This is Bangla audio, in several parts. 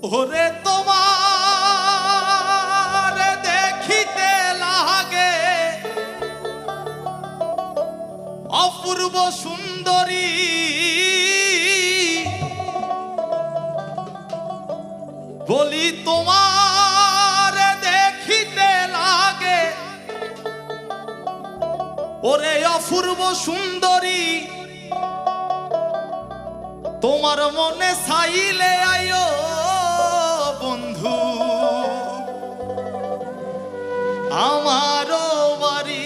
ওরে তোমার দেখিতে লাগে অপূর্ব সুন্দরী, বলি তোমার দেখিতে লাগে ওরে অপূর্ব সুন্দরী, তোমার মনে চাইলে আয়ো বন্ধু আমারও বাড়ি।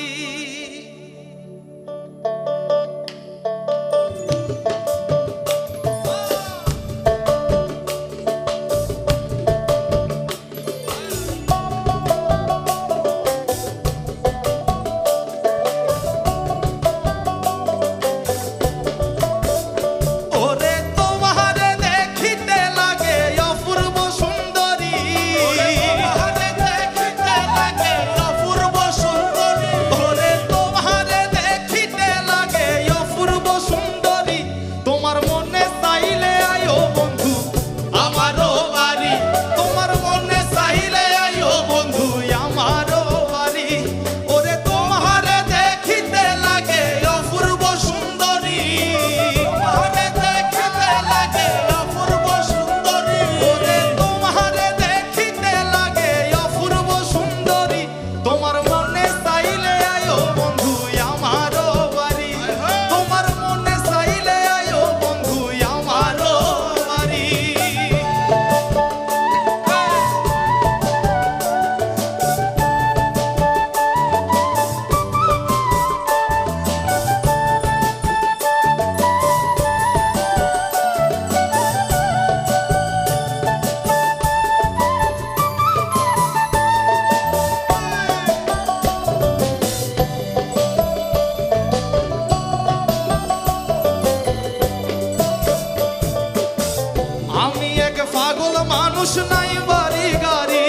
পাগল মানুষ নাই বাড়ি গাড়ি,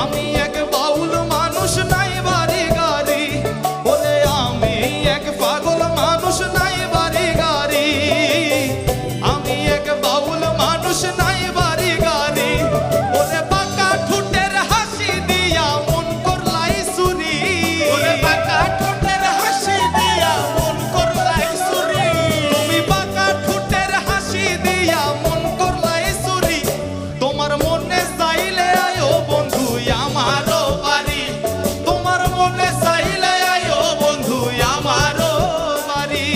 আমি এক বাউল মানুষ নাই বাড়ি গাড়ি, বলে আমি এক পাগল মানুষ নাই বাড়ি গাড়ি, আমি এক বাউল মানুষ নাই বাড়ি গাড়ি, বলে বাঁকা ঠোঁটের হাসি দিয়া মন করলাই চুরি, বলে বাঁকা ঠোঁটের হাসি দিয়া মন করলাই চুরি, তুমি বাঁকা ঠোঁটের হাসি দিয়া মন তোমার মনে চাইলে আয়ো বন্ধু আমারও বাড়ি, তোমার মনে চাইলে আয়ো বন্ধু আমারও বাড়ি।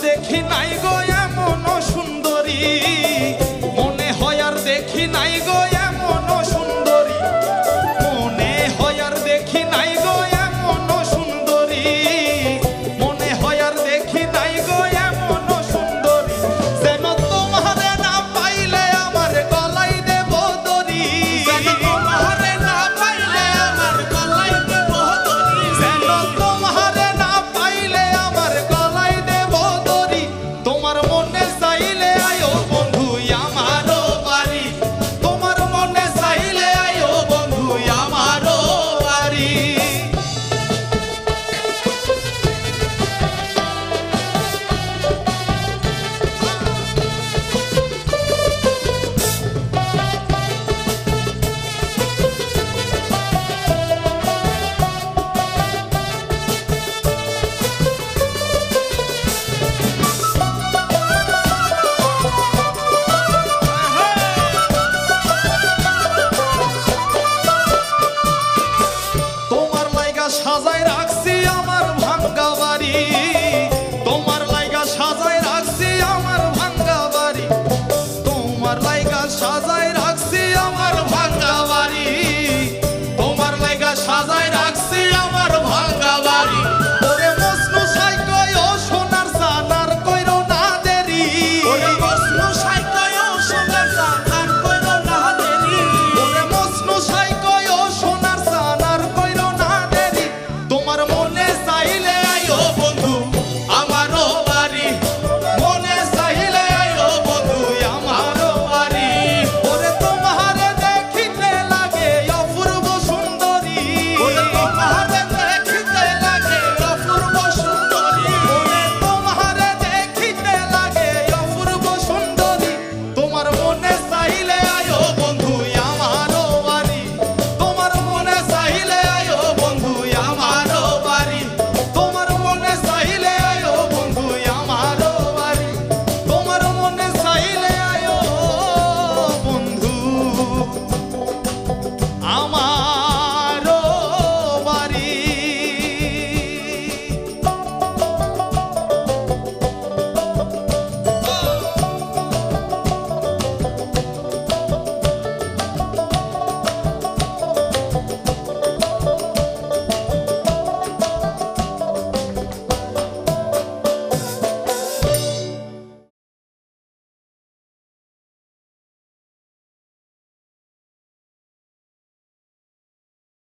দেখি নাই গো এমন সুন্দরী, মনে হয় আর দেখি নাই গো এমন সুন্দরী, মনে হয় আর দেখি নাই গো এমন সুন্দরী, মনে হয় আর দেখি নাই গো এমন সুন্দরী, যেন তোমারে না পাইলে আমার গলায় দেব দড়ি, যেন তোমারে না পাইলে আমার গলায় দেব দড়ি, যেন তোমারে না পাইলে আমার গলায় দেব দড়ি, তোমার মনে চাইলে আয়ো বন্ধু আমারও বাড়ি, তোমার মনে চাইলে আয়ো বন্ধু আমারও বাড়ি। সাজায় রাখছি আমার ভাঙ্গা বাড়ি, তোমার লাইগা সাজায় রাখছি আমার ভাঙ্গা বাড়ি, তোমার লাইগা সাজায় রাখছি আমার ভাঙ্গা বাড়ি, তোমার লাইগা সাজায় আমার